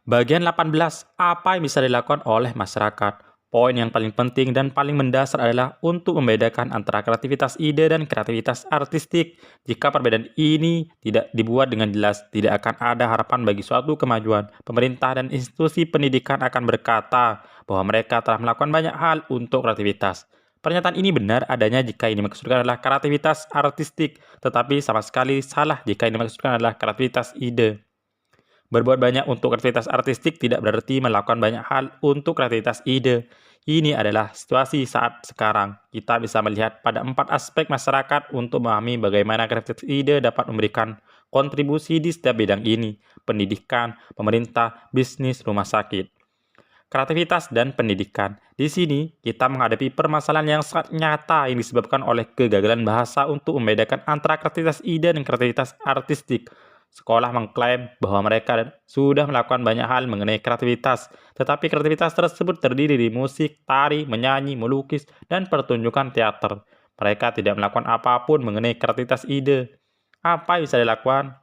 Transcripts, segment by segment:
Bagian 18, apa yang bisa dilakukan oleh masyarakat? Poin yang paling penting dan paling mendasar adalah untuk membedakan antara kreativitas ide dan kreativitas artistik. Jika perbedaan ini tidak dibuat dengan jelas, tidak akan ada harapan bagi suatu kemajuan. Pemerintah dan institusi pendidikan akan berkata bahwa mereka telah melakukan banyak hal untuk kreativitas. Pernyataan ini benar adanya jika ini maksudkan adalah kreativitas artistik, tetapi sama sekali salah jika ini maksudkan adalah kreativitas ide. Berbuat banyak untuk kreativitas artistik tidak berarti melakukan banyak hal untuk kreativitas ide. Ini adalah situasi saat sekarang. Kita bisa melihat pada 4 aspek masyarakat untuk memahami bagaimana kreativitas ide dapat memberikan kontribusi di setiap bidang ini: pendidikan, pemerintah, bisnis, rumah sakit. Kreativitas dan pendidikan. Di sini, kita menghadapi permasalahan yang sangat nyata yang disebabkan oleh kegagalan bahasa untuk membedakan antara kreativitas ide dan kreativitas artistik. Sekolah mengklaim bahwa mereka sudah melakukan banyak hal mengenai kreativitas, tetapi kreativitas tersebut terdiri dari musik, tari, menyanyi, melukis, dan pertunjukan teater. Mereka tidak melakukan apapun mengenai kreativitas ide. Apa yang bisa dilakukan?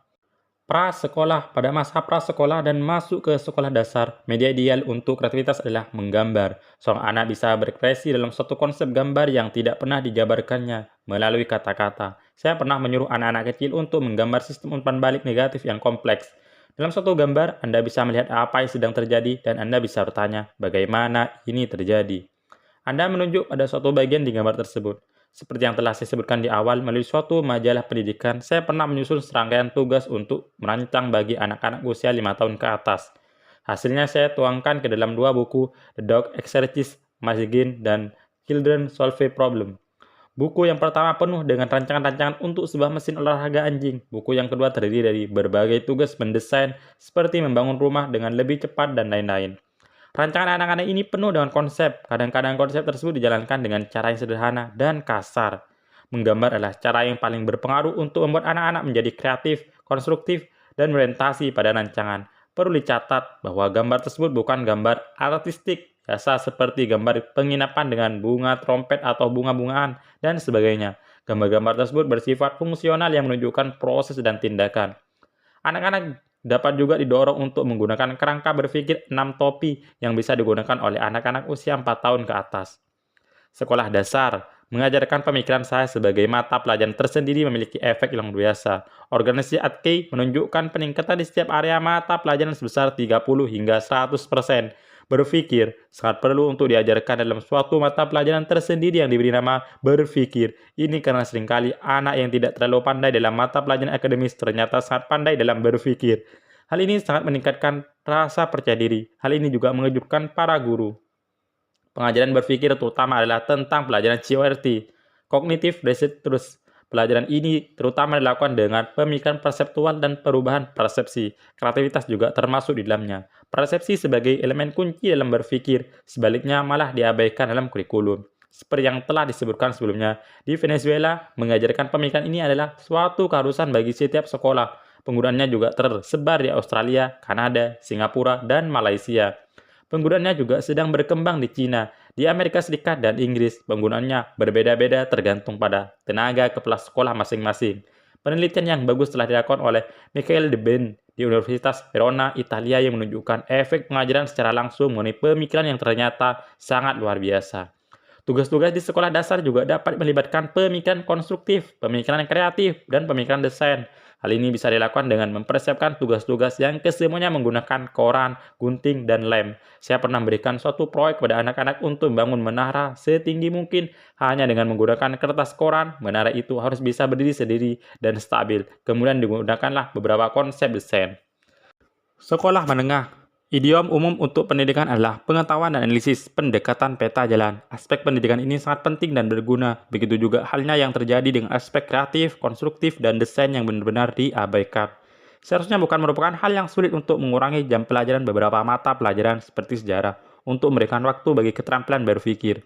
Prasekolah. Pada masa prasekolah dan masuk ke sekolah dasar, media ideal untuk kreativitas adalah menggambar. Seorang anak bisa berekspresi dalam suatu konsep gambar yang tidak pernah dijabarkannya melalui kata-kata. Saya pernah menyuruh anak-anak kecil untuk menggambar sistem umpan balik negatif yang kompleks. Dalam suatu gambar, Anda bisa melihat apa yang sedang terjadi dan Anda bisa bertanya, bagaimana ini terjadi. Anda menunjuk pada suatu bagian di gambar tersebut. Seperti yang telah saya sebutkan di awal, melalui suatu majalah pendidikan, saya pernah menyusun serangkaian tugas untuk merancang bagi anak-anak usia 5 tahun ke atas. Hasilnya saya tuangkan ke dalam 2 buku, The Dog Exercise Machine dan Children Solve Problem. Buku yang pertama penuh dengan rancangan-rancangan untuk sebuah mesin olahraga anjing. Buku yang kedua terdiri dari berbagai tugas mendesain, seperti membangun rumah dengan lebih cepat dan lain-lain. Rancangan anak-anak ini penuh dengan konsep. Kadang-kadang konsep tersebut dijalankan dengan cara yang sederhana dan kasar. Menggambar adalah cara yang paling berpengaruh untuk membuat anak-anak menjadi kreatif, konstruktif, dan berorientasi pada rancangan. Perlu dicatat bahwa gambar tersebut bukan gambar artistik, biasa seperti gambar penginapan dengan bunga trompet atau bunga-bungaan, dan sebagainya. Gambar-gambar tersebut bersifat fungsional yang menunjukkan proses dan tindakan. Anak-anak dapat juga didorong untuk menggunakan kerangka berpikir 6 topi yang bisa digunakan oleh anak-anak usia 4 tahun ke atas. Sekolah dasar mengajarkan pemikiran saya sebagai mata pelajaran tersendiri memiliki efek yang luar biasa. Organisasi ATKEI menunjukkan peningkatan di setiap area mata pelajaran sebesar 30 hingga 100%. Berpikir sangat perlu untuk diajarkan dalam suatu mata pelajaran tersendiri yang diberi nama berpikir. Ini karena seringkali anak yang tidak terlalu pandai dalam mata pelajaran akademis ternyata sangat pandai dalam berpikir. Hal ini sangat meningkatkan rasa percaya diri. Hal ini juga mengejutkan para guru. Pengajaran berpikir terutama adalah tentang pelajaran CORT, Cognitive Research. Pelajaran ini terutama dilakukan dengan pemikiran perseptual dan perubahan persepsi. Kreativitas juga termasuk di dalamnya. Persepsi sebagai elemen kunci dalam berpikir, sebaliknya malah diabaikan dalam kurikulum. Seperti yang telah disebutkan sebelumnya, di Venezuela, mengajarkan pemikiran ini adalah suatu keharusan bagi setiap sekolah. Penggunaannya juga tersebar di Australia, Kanada, Singapura, dan Malaysia. Penggunaannya juga sedang berkembang di Cina, di Amerika Serikat, dan Inggris. Penggunaannya berbeda-beda tergantung pada tenaga kepala sekolah masing-masing. Penelitian yang bagus telah dilakukan oleh Michael De Ben di Universitas Verona, Italia yang menunjukkan efek pengajaran secara langsung mengenai pemikiran yang ternyata sangat luar biasa. Tugas-tugas di sekolah dasar juga dapat melibatkan pemikiran konstruktif, pemikiran kreatif, dan pemikiran desain. Hal ini bisa dilakukan dengan mempersiapkan tugas-tugas yang kesemuanya menggunakan koran, gunting, dan lem. Saya pernah memberikan suatu proyek kepada anak-anak untuk membangun menara setinggi mungkin. Hanya dengan menggunakan kertas koran, menara itu harus bisa berdiri sendiri dan stabil. Kemudian digunakanlah beberapa konsep desain. Sekolah menengah. Idiom umum untuk pendidikan adalah pengetahuan dan analisis pendekatan peta jalan. Aspek pendidikan ini sangat penting dan berguna. Begitu juga halnya yang terjadi dengan aspek kreatif, konstruktif, dan desain yang benar-benar diabaikan. Seharusnya bukan merupakan hal yang sulit untuk mengurangi jam pelajaran beberapa mata pelajaran seperti sejarah untuk memberikan waktu bagi keterampilan berpikir.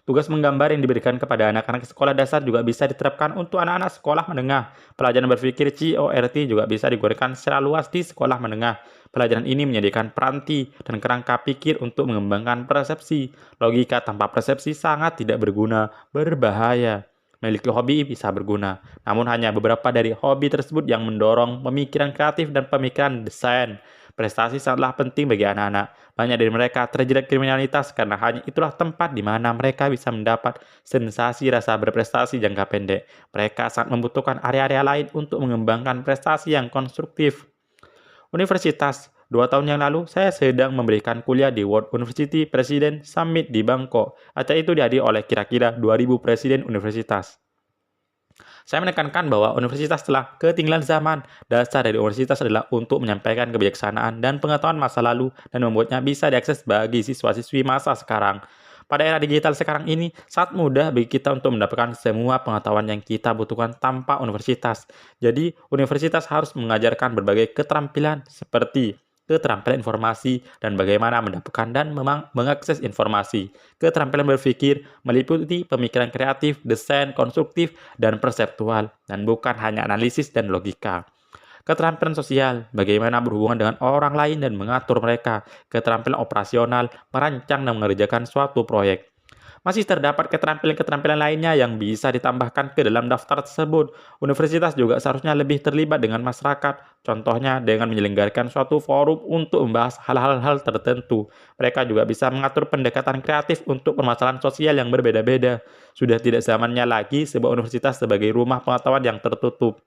Tugas menggambar yang diberikan kepada anak-anak sekolah dasar juga bisa diterapkan untuk anak-anak sekolah menengah. Pelajaran berpikir CORT juga bisa digunakan secara luas di sekolah menengah. Pelajaran ini menyediakan peranti dan kerangka pikir untuk mengembangkan persepsi. Logika tanpa persepsi sangat tidak berguna, berbahaya. Memiliki hobi bisa berguna, namun hanya beberapa dari hobi tersebut yang mendorong pemikiran kreatif dan pemikiran desain. Prestasi sangatlah penting bagi anak-anak. Banyak dari mereka terjerat kriminalitas karena hanya itulah tempat di mana mereka bisa mendapat sensasi rasa berprestasi jangka pendek. Mereka sangat membutuhkan area-area lain untuk mengembangkan prestasi yang konstruktif. Universitas. 2 tahun yang lalu, saya sedang memberikan kuliah di World University President Summit di Bangkok. Acara itu dihadiri oleh kira-kira 2.000 presiden universitas. Saya menekankan bahwa universitas telah ketinggalan zaman. Dasar dari universitas adalah untuk menyampaikan kebijaksanaan dan pengetahuan masa lalu dan membuatnya bisa diakses bagi siswa-siswi masa sekarang. Pada era digital sekarang ini, sangat mudah bagi kita untuk mendapatkan semua pengetahuan yang kita butuhkan tanpa universitas. Jadi, universitas harus mengajarkan berbagai keterampilan seperti keterampilan informasi dan bagaimana mendapatkan dan mengakses informasi. Keterampilan berpikir meliputi pemikiran kreatif, desain, konstruktif, dan perseptual, dan bukan hanya analisis dan logika. Keterampilan sosial, bagaimana berhubungan dengan orang lain dan mengatur mereka. Keterampilan operasional, merancang dan mengerjakan suatu proyek. Masih terdapat keterampilan-keterampilan lainnya yang bisa ditambahkan ke dalam daftar tersebut. Universitas juga seharusnya lebih terlibat dengan masyarakat, contohnya dengan menyelenggarakan suatu forum untuk membahas hal-hal tertentu. Mereka juga bisa mengatur pendekatan kreatif untuk permasalahan sosial yang berbeda-beda. Sudah tidak zamannya lagi sebuah universitas sebagai rumah pengetahuan yang tertutup.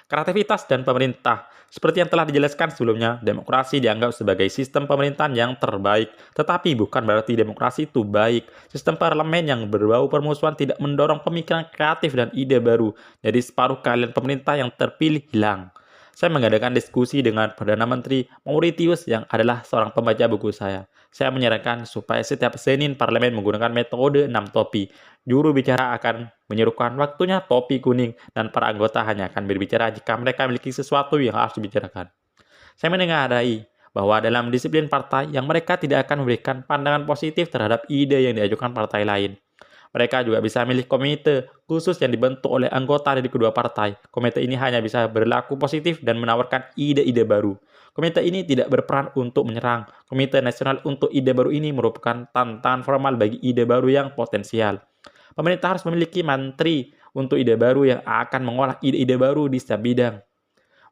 Kreativitas dan pemerintah. Seperti yang telah dijelaskan sebelumnya, demokrasi dianggap sebagai sistem pemerintahan yang terbaik. Tetapi bukan berarti demokrasi itu baik. Sistem parlemen yang berbau permusuhan tidak mendorong pemikiran kreatif dan ide baru. Jadi separuh kalian pemerintah yang terpilih hilang. Saya mengadakan diskusi dengan Perdana Menteri Mauritius yang adalah seorang pembaca buku saya. Saya menyarankan supaya setiap Senin parlemen menggunakan metode 6 topi. Juru bicara akan menyerukan waktunya topi kuning dan para anggota hanya akan berbicara jika mereka memiliki sesuatu yang harus dibicarakan. Saya menengarai bahwa dalam disiplin partai yang mereka tidak akan memberikan pandangan positif terhadap ide yang diajukan partai lain. Mereka juga bisa memilih komite khusus yang dibentuk oleh anggota dari kedua partai. Komite ini hanya bisa berlaku positif dan menawarkan ide-ide baru. Komite ini tidak berperan untuk menyerang. Komite Nasional untuk Ide Baru ini merupakan tantangan formal bagi ide baru yang potensial. Pemerintah harus memiliki menteri untuk ide baru yang akan mengolah ide-ide baru di setiap bidang.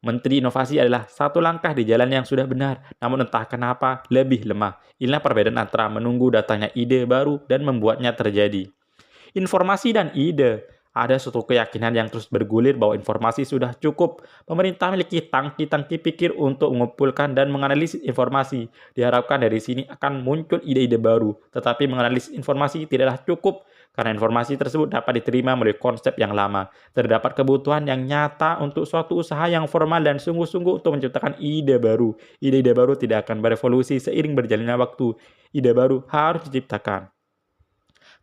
Menteri Inovasi adalah satu langkah di jalan yang sudah benar, namun entah kenapa lebih lemah. Inilah perbedaan antara menunggu datangnya ide baru dan membuatnya terjadi. Informasi dan ide. Ada suatu keyakinan yang terus bergulir bahwa informasi sudah cukup. Pemerintah memiliki tangki-tangki pikir untuk mengumpulkan dan menganalisis informasi. Diharapkan dari sini akan muncul ide-ide baru. Tetapi menganalisis informasi tidaklah cukup karena informasi tersebut dapat diterima melalui konsep yang lama. Terdapat kebutuhan yang nyata untuk suatu usaha yang formal dan sungguh-sungguh untuk menciptakan ide baru. Ide-ide baru tidak akan berevolusi seiring berjalannya waktu. Ide baru harus diciptakan.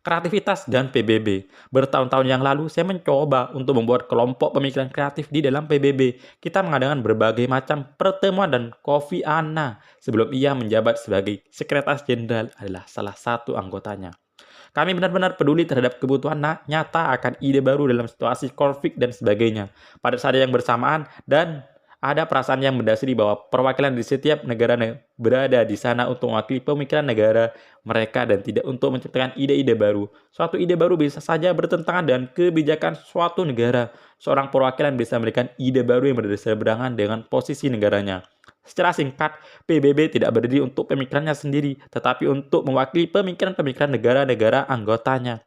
Kreativitas dan PBB. Bertahun-tahun yang lalu, saya mencoba untuk membuat kelompok pemikiran kreatif di dalam PBB. Kita mengadakan berbagai macam pertemuan dan Kofi Annan sebelum ia menjabat sebagai Sekretaris Jenderal adalah salah satu anggotanya. Kami benar-benar peduli terhadap kebutuhan nyata akan ide baru dalam situasi konflik dan sebagainya. Pada saat yang bersamaan dan ada perasaan yang mendasari bahwa perwakilan di setiap negara berada di sana untuk mewakili pemikiran negara mereka dan tidak untuk menciptakan ide-ide baru. Suatu ide baru bisa saja bertentangan dengan kebijakan suatu negara. Seorang perwakilan bisa memberikan ide baru yang berseberangan dengan posisi negaranya. Secara singkat, PBB tidak berdiri untuk pemikirannya sendiri, tetapi untuk mewakili pemikiran-pemikiran negara-negara anggotanya.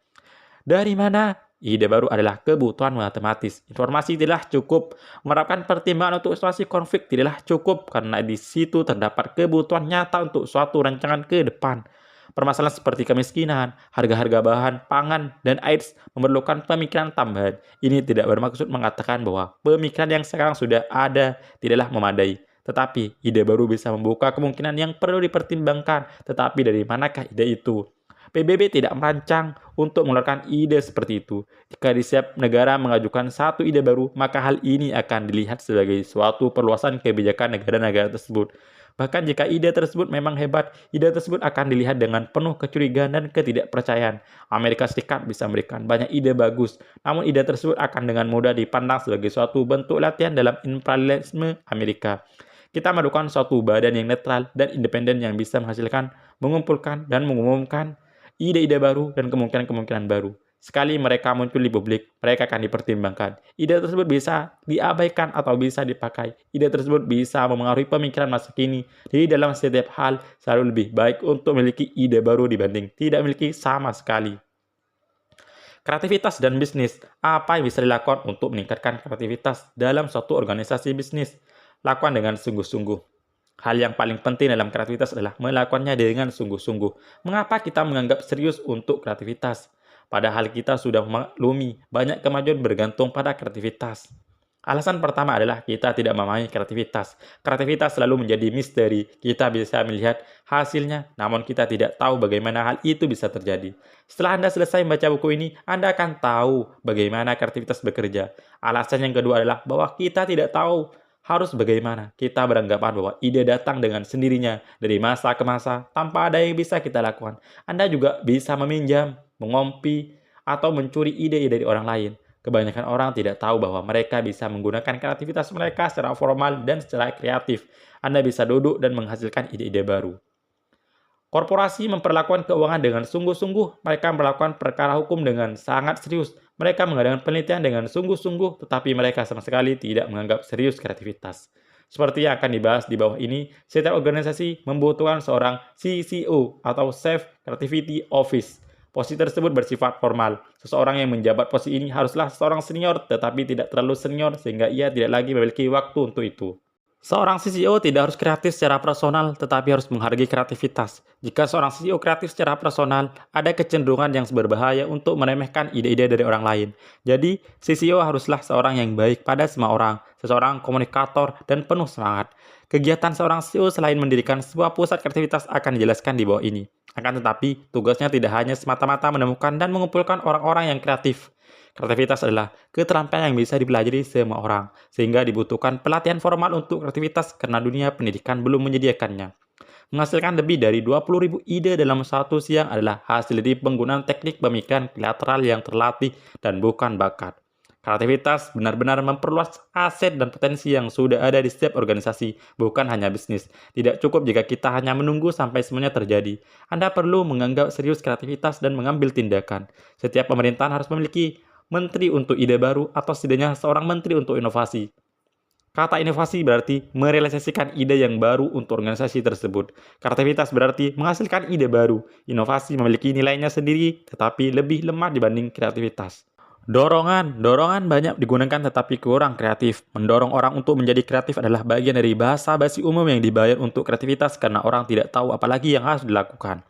Dari mana? Ide baru adalah kebutuhan matematis. Informasi tidaklah cukup. Menerapkan pertimbangan untuk situasi konflik tidaklah cukup karena di situ terdapat kebutuhan nyata untuk suatu rancangan ke depan. Permasalahan seperti kemiskinan, harga-harga bahan, pangan, dan AIDS memerlukan pemikiran tambahan. Ini tidak bermaksud mengatakan bahwa pemikiran yang sekarang sudah ada tidaklah memadai. Tetapi ide baru bisa membuka kemungkinan yang perlu dipertimbangkan. Tetapi dari manakah ide itu? PBB tidak merancang untuk mengeluarkan ide seperti itu. Jika di setiap negara mengajukan satu ide baru, maka hal ini akan dilihat sebagai suatu perluasan kebijakan negara-negara tersebut. Bahkan jika ide tersebut memang hebat, ide tersebut akan dilihat dengan penuh kecurigaan dan ketidakpercayaan. Amerika Serikat bisa memberikan banyak ide bagus, namun ide tersebut akan dengan mudah dipandang sebagai suatu bentuk latihan dalam imperialisme Amerika. Kita memerlukan suatu badan yang netral dan independen yang bisa menghasilkan, mengumpulkan, dan mengumumkan ide-ide baru dan kemungkinan-kemungkinan baru. Sekali mereka muncul di publik, mereka akan dipertimbangkan. Ide tersebut bisa diabaikan atau bisa dipakai. Ide tersebut bisa memengaruhi pemikiran masa kini. Jadi dalam setiap hal, selalu lebih baik untuk memiliki ide baru dibanding tidak memiliki sama sekali. Kreativitas dan bisnis. Apa yang bisa dilakukan untuk meningkatkan kreativitas dalam suatu organisasi bisnis? Lakukan dengan sungguh-sungguh. Hal yang paling penting dalam kreativitas adalah melakukannya dengan sungguh-sungguh. Mengapa kita menganggap serius untuk kreativitas? Padahal kita sudah memaklumi banyak kemajuan bergantung pada kreativitas. Alasan pertama adalah kita tidak memahami kreativitas. Kreativitas selalu menjadi misteri. Kita bisa melihat hasilnya, namun kita tidak tahu bagaimana hal itu bisa terjadi. Setelah Anda selesai membaca buku ini, Anda akan tahu bagaimana kreativitas bekerja. Alasan yang kedua adalah bahwa kita tidak tahu harus bagaimana. Kita beranggapan bahwa ide datang dengan sendirinya dari masa ke masa tanpa ada yang bisa kita lakukan. Anda juga bisa meminjam, mengompi, atau mencuri ide dari orang lain. Kebanyakan orang tidak tahu bahwa mereka bisa menggunakan kreativitas mereka secara formal dan secara kreatif. Anda bisa duduk dan menghasilkan ide-ide baru. Korporasi memperlakukan keuangan dengan sungguh-sungguh. Mereka melakukan perkara hukum dengan sangat serius. Mereka mengadakan penelitian dengan sungguh-sungguh, tetapi mereka sama sekali tidak menganggap serius kreativitas. Seperti yang akan dibahas di bawah ini, setiap organisasi membutuhkan seorang CCO atau Chief Creativity Office. Posisi tersebut bersifat formal. Seseorang yang menjabat posisi ini haruslah seorang senior, tetapi tidak terlalu senior sehingga ia tidak lagi memiliki waktu untuk itu. Seorang CCO tidak harus kreatif secara personal, tetapi harus menghargai kreativitas. Jika seorang CCO kreatif secara personal, ada kecenderungan yang berbahaya untuk meremehkan ide-ide dari orang lain. Jadi, CCO haruslah seorang yang baik pada semua orang, seseorang komunikator, dan penuh semangat. Kegiatan seorang CEO selain mendirikan sebuah pusat kreativitas akan dijelaskan di bawah ini. Akan tetapi, tugasnya tidak hanya semata-mata menemukan dan mengumpulkan orang-orang yang kreatif. Kreativitas adalah keterampilan yang bisa dipelajari semua orang, sehingga dibutuhkan pelatihan formal untuk kreativitas karena dunia pendidikan belum menyediakannya. Menghasilkan lebih dari 20.000 ide dalam satu siang adalah hasil dari penggunaan teknik pemikiran bilateral yang terlatih dan bukan bakat. Kreativitas benar-benar memperluas aset dan potensi yang sudah ada di setiap organisasi, bukan hanya bisnis. Tidak cukup jika kita hanya menunggu sampai semuanya terjadi. Anda perlu menganggap serius kreativitas dan mengambil tindakan. Setiap pemerintahan harus memiliki menteri untuk ide baru atau setidaknya seorang menteri untuk inovasi. Kata inovasi berarti merealisasikan ide yang baru untuk organisasi tersebut. Kreativitas berarti menghasilkan ide baru. Inovasi memiliki nilainya sendiri, tetapi lebih lemah dibanding kreativitas. Dorongan banyak digunakan tetapi kurang kreatif. Mendorong orang untuk menjadi kreatif adalah bagian dari bahasa basi umum yang dibayar untuk kreativitas karena orang tidak tahu apalagi yang harus dilakukan.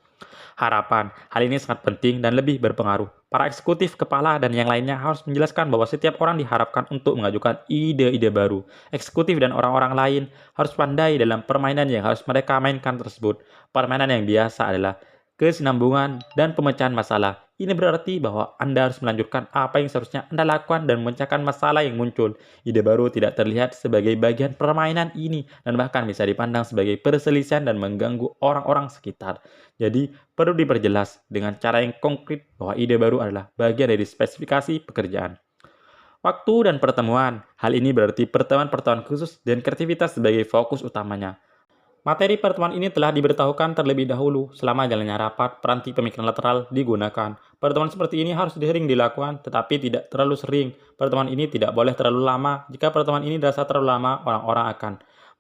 Harapan, hal ini sangat penting dan lebih berpengaruh. Para eksekutif, kepala, dan yang lainnya harus menjelaskan bahwa setiap orang diharapkan untuk mengajukan ide-ide baru. Eksekutif dan orang-orang lain harus pandai dalam permainan yang harus mereka mainkan tersebut. Permainan yang biasa adalah kesinambungan dan pemecahan masalah. Ini berarti bahwa Anda harus melanjutkan apa yang seharusnya Anda lakukan dan memecahkan masalah yang muncul. Ide baru tidak terlihat sebagai bagian permainan ini dan bahkan bisa dipandang sebagai perselisihan dan mengganggu orang-orang sekitar. Jadi, perlu diperjelas dengan cara yang konkret bahwa ide baru adalah bagian dari spesifikasi pekerjaan. Waktu dan pertemuan. Hal ini berarti pertemuan-pertemuan khusus dan kreativitas sebagai fokus utamanya. Materi pertemuan ini telah diberitahukan terlebih dahulu. Selama jalannya rapat, peranti pemikiran lateral digunakan. Pertemuan seperti ini harus sering dilakukan, tetapi tidak terlalu sering. Pertemuan ini tidak boleh terlalu lama. Jika pertemuan ini dirasa terlalu lama, orang-orang akan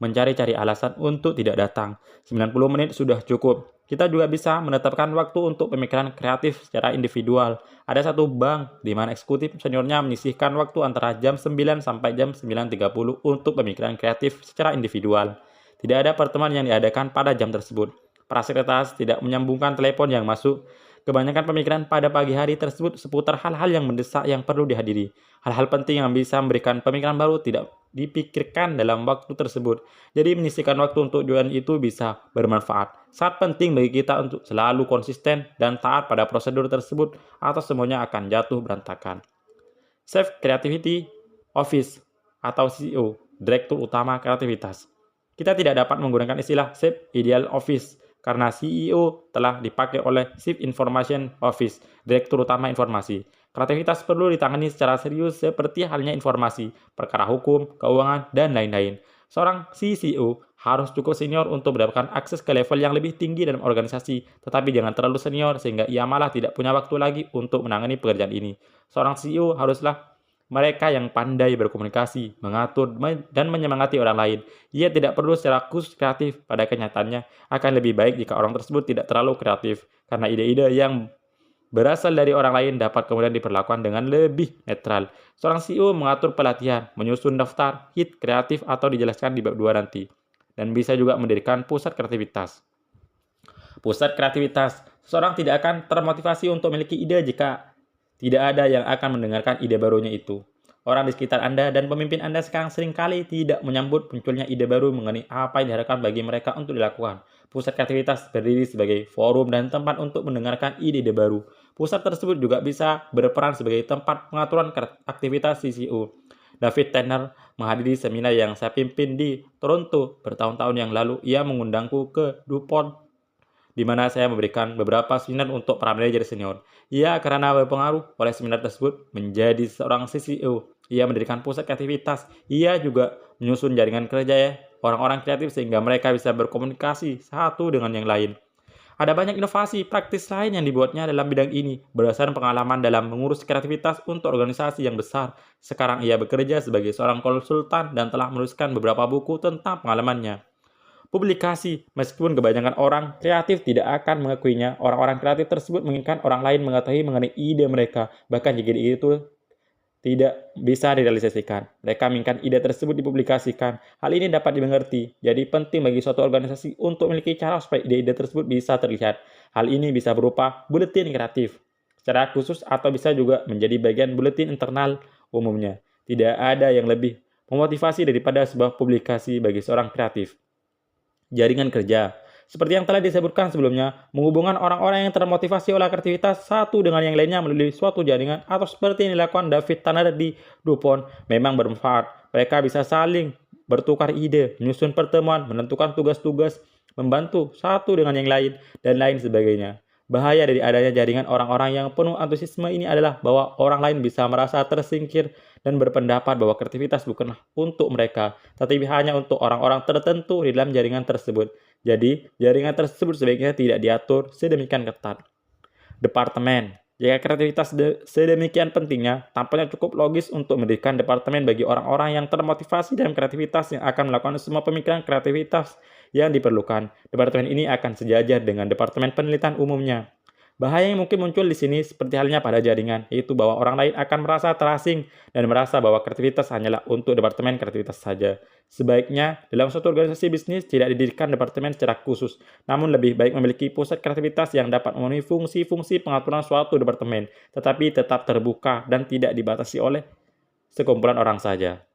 mencari-cari alasan untuk tidak datang. 90 menit sudah cukup. Kita juga bisa menetapkan waktu untuk pemikiran kreatif secara individual. Ada satu bank di mana eksekutif seniornya menyisihkan waktu antara jam 9 sampai jam 9.30 untuk pemikiran kreatif secara individual. Tidak ada pertemuan yang diadakan pada jam tersebut. Para sekretaris tidak menyambungkan telepon yang masuk. Kebanyakan pemikiran pada pagi hari tersebut seputar hal-hal yang mendesak yang perlu dihadiri. Hal-hal penting yang bisa memberikan pemikiran baru tidak dipikirkan dalam waktu tersebut. Jadi menyisihkan waktu untuk tujuan itu bisa bermanfaat. Sangat penting bagi kita untuk selalu konsisten dan taat pada prosedur tersebut atau semuanya akan jatuh berantakan. Chief Creativity Office atau CEO, Direktur Utama Kreativitas. Kita tidak dapat menggunakan istilah Chief Ideal Office karena CEO telah dipakai oleh Chief Information Office, Direktur Utama Informasi. Kreativitas perlu ditangani secara serius seperti halnya informasi, perkara hukum, keuangan, dan lain-lain. Seorang CCO Harus cukup senior untuk mendapatkan akses ke level yang lebih tinggi dalam organisasi, tetapi jangan terlalu senior sehingga ia malah tidak punya waktu lagi untuk menangani pekerjaan ini. Seorang CEO haruslah mereka yang pandai berkomunikasi, mengatur, dan menyemangati orang lain. Ia tidak perlu secara khusus kreatif. Pada kenyataannya, akan lebih baik jika orang tersebut tidak terlalu kreatif, karena ide-ide yang berasal dari orang lain dapat kemudian diperlakukan dengan lebih netral. Seorang CEO mengatur pelatihan, menyusun daftar, hit kreatif atau dijelaskan di bab 2 nanti. Dan bisa juga mendirikan pusat kreativitas. Pusat kreativitas, seseorang tidak akan termotivasi untuk memiliki ide jika tidak ada yang akan mendengarkan ide barunya itu. Orang di sekitar Anda dan pemimpin Anda sekarang seringkali tidak menyambut munculnya ide baru mengenai apa yang diharapkan bagi mereka untuk dilakukan. Pusat kreativitas berdiri sebagai forum dan tempat untuk mendengarkan ide-ide baru. Pusat tersebut juga bisa berperan sebagai tempat pengaturan aktivitas CCO. David Tanner menghadiri seminar yang saya pimpin di Toronto bertahun-tahun yang lalu. Ia mengundangku ke DuPont, di mana saya memberikan beberapa seminar untuk para manajer senior. Ia karena berpengaruh oleh seminar tersebut menjadi seorang CCO. Ia mendirikan pusat kreativitas. Ia juga menyusun jaringan kerja orang-orang kreatif sehingga mereka bisa berkomunikasi satu dengan yang lain. Ada banyak inovasi praktis lain yang dibuatnya dalam bidang ini berdasarkan pengalaman dalam mengurus kreativitas untuk organisasi yang besar. Sekarang ia bekerja sebagai seorang konsultan dan telah menuliskan beberapa buku tentang pengalamannya. Publikasi, meskipun kebanyakan orang kreatif tidak akan mengakuinya, orang-orang kreatif tersebut menginginkan orang lain mengetahui mengenai ide mereka, bahkan jika ide itu tidak bisa direalisasikan. Mereka menginginkan ide tersebut dipublikasikan. Hal ini dapat dimengerti. Jadi penting bagi suatu organisasi untuk memiliki cara supaya ide-ide tersebut bisa terlihat. Hal ini bisa berupa buletin kreatif secara khusus atau bisa juga menjadi bagian buletin internal umumnya. Tidak ada yang lebih memotivasi daripada sebuah publikasi bagi seorang kreatif. Jaringan kerja. Seperti yang telah disebutkan sebelumnya, menghubungkan orang-orang yang termotivasi oleh aktivitas satu dengan yang lainnya melalui suatu jaringan atau seperti yang dilakukan David Tanner di DuPont memang bermanfaat. Mereka bisa saling bertukar ide, menyusun pertemuan, menentukan tugas-tugas, membantu satu dengan yang lain, dan lain sebagainya. Bahaya dari adanya jaringan orang-orang yang penuh antusiasme ini adalah bahwa orang lain bisa merasa tersingkir dan berpendapat bahwa kreativitas bukanlah untuk mereka, tetapi hanya untuk orang-orang tertentu di dalam jaringan tersebut. Jadi, jaringan tersebut sebaiknya tidak diatur sedemikian ketat. Departemen. Jika kreativitas sedemikian pentingnya, tampaknya cukup logis untuk mendirikan departemen bagi orang-orang yang termotivasi dalam kreativitas yang akan melakukan semua pemikiran kreativitas yang diperlukan. Departemen ini akan sejajar dengan departemen penelitian umumnya. Bahaya yang mungkin muncul di sini seperti halnya pada jaringan, yaitu bahwa orang lain akan merasa terasing dan merasa bahwa kreativitas hanyalah untuk departemen kreativitas saja. Sebaiknya, dalam suatu organisasi bisnis tidak didirikan departemen secara khusus, namun lebih baik memiliki pusat kreativitas yang dapat memenuhi fungsi-fungsi pengaturan suatu departemen, tetapi tetap terbuka dan tidak dibatasi oleh sekumpulan orang saja.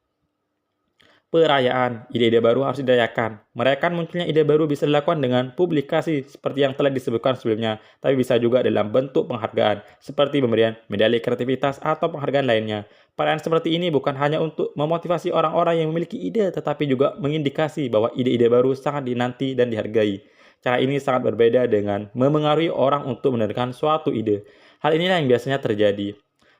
Perayaan, ide-ide baru harus dirayakan. Merayakan munculnya ide baru bisa dilakukan dengan publikasi seperti yang telah disebutkan sebelumnya, tapi bisa juga dalam bentuk penghargaan, seperti pemberian medali kreativitas atau penghargaan lainnya. Perayaan seperti ini bukan hanya untuk memotivasi orang-orang yang memiliki ide, tetapi juga mengindikasi bahwa ide-ide baru sangat dinanti dan dihargai. Cara ini sangat berbeda dengan memengaruhi orang untuk menerima suatu ide. Hal inilah yang biasanya terjadi.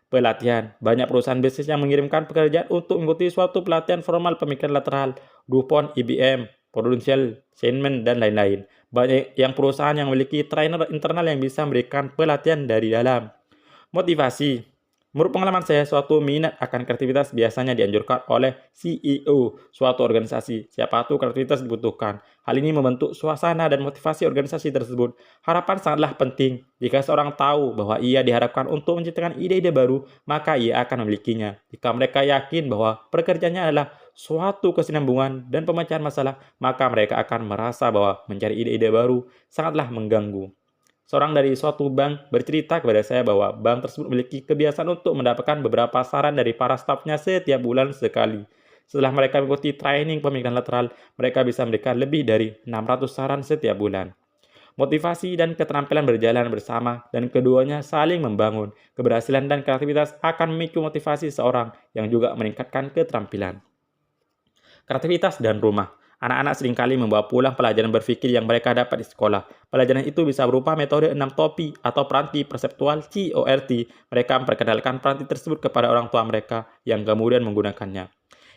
Pelatihan. Banyak perusahaan bisnis yang mengirimkan pekerjaan untuk mengikuti suatu pelatihan formal pemikiran lateral, DuPont, IBM, Prudential, Siemens, dan lain-lain. Banyak yang perusahaan yang memiliki trainer internal yang bisa memberikan pelatihan dari dalam. Motivasi. Menurut pengalaman saya, suatu minat akan kreativitas biasanya dianjurkan oleh CEO suatu organisasi. Siapa tahu kreativitas dibutuhkan. Hal ini membentuk suasana dan motivasi organisasi tersebut. Harapan sangatlah penting. Jika seorang tahu bahwa ia diharapkan untuk menciptakan ide-ide baru, maka ia akan memilikinya. Jika mereka yakin bahwa pekerjaannya adalah suatu kesinambungan dan pemecahan masalah, maka mereka akan merasa bahwa mencari ide-ide baru sangatlah mengganggu. Seorang dari suatu bank bercerita kepada saya bahwa bank tersebut memiliki kebiasaan untuk mendapatkan beberapa saran dari para stafnya setiap bulan sekali. Setelah mereka mengikuti training pemikiran lateral, mereka bisa memberikan lebih dari 600 saran setiap bulan. Motivasi dan keterampilan berjalan bersama dan keduanya saling membangun. Keberhasilan dan kreativitas akan memicu motivasi seorang yang juga meningkatkan keterampilan. Kreativitas dan rumah. Anak-anak seringkali membawa pulang pelajaran berpikir yang mereka dapat di sekolah. Pelajaran itu bisa berupa metode 6 topi atau peranti perseptual CORT. Mereka memperkenalkan peranti tersebut kepada orang tua mereka yang kemudian menggunakannya.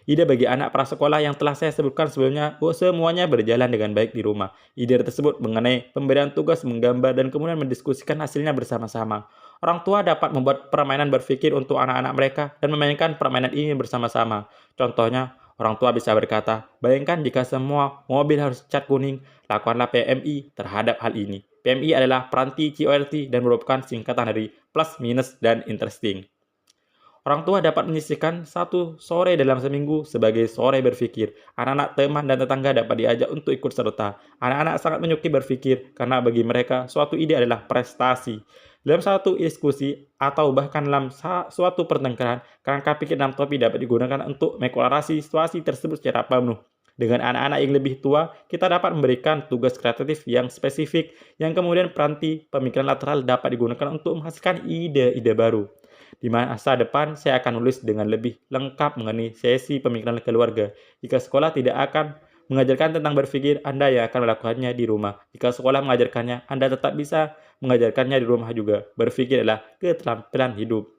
Ide bagi anak prasekolah yang telah saya sebutkan sebelumnya, semuanya berjalan dengan baik di rumah. Ide tersebut mengenai pemberian tugas menggambar dan kemudian mendiskusikan hasilnya bersama-sama. Orang tua dapat membuat permainan berpikir untuk anak-anak mereka dan memainkan permainan ini bersama-sama. Contohnya, orang tua bisa berkata, bayangkan jika semua mobil harus cat kuning, lakukanlah PMI terhadap hal ini. PMI adalah peranti QWERTY dan merupakan singkatan dari plus, minus, dan interesting. Orang tua dapat menyisihkan satu sore dalam seminggu sebagai sore berpikir. Anak-anak, teman, dan tetangga dapat diajak untuk ikut serta. Anak-anak sangat menyukai berpikir karena bagi mereka suatu ide adalah prestasi. Dalam satu diskusi atau bahkan dalam suatu pertengkaran, kerangka pikir dalam topi dapat digunakan untuk mengeklarasi situasi tersebut secara penuh. Dengan anak-anak yang lebih tua, kita dapat memberikan tugas kreatif yang spesifik yang kemudian peranti pemikiran lateral dapat digunakan untuk menghasilkan ide-ide baru. Di masa depan, saya akan menulis dengan lebih lengkap mengenai sesi pemikiran keluarga. Jika sekolah tidak akan mengajarkan tentang berpikir, Anda yang akan melakukannya di rumah. Jika sekolah mengajarkannya, Anda tetap bisa mengajarkannya di rumah juga. Berpikir adalah keterampilan hidup.